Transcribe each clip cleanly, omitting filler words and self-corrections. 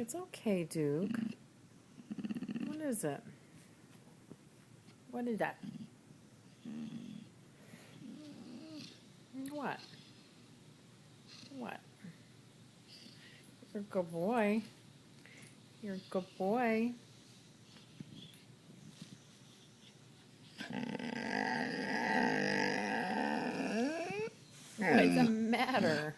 It's okay, Duke. What is it? What is that? What? What? You're a good boy. You're a good boy. What's the matter?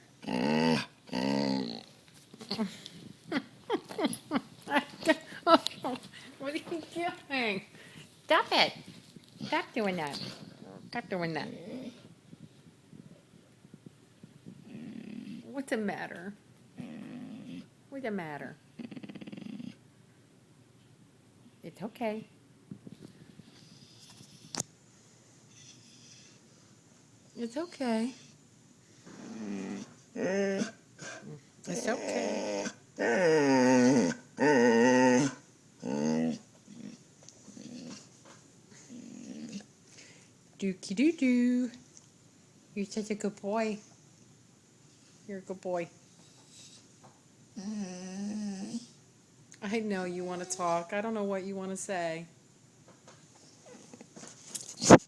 What are you doing? Stop it. Stop doing that. Stop doing that. What's the matter? What's the matter? It's okay. It's okay. It's okay. Dookie doo doo. You're such a good boy. You're a good boy. I know you want to talk. I don't know what you want to say. What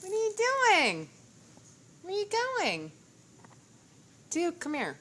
are you doing? Where are you going? Duke, come here.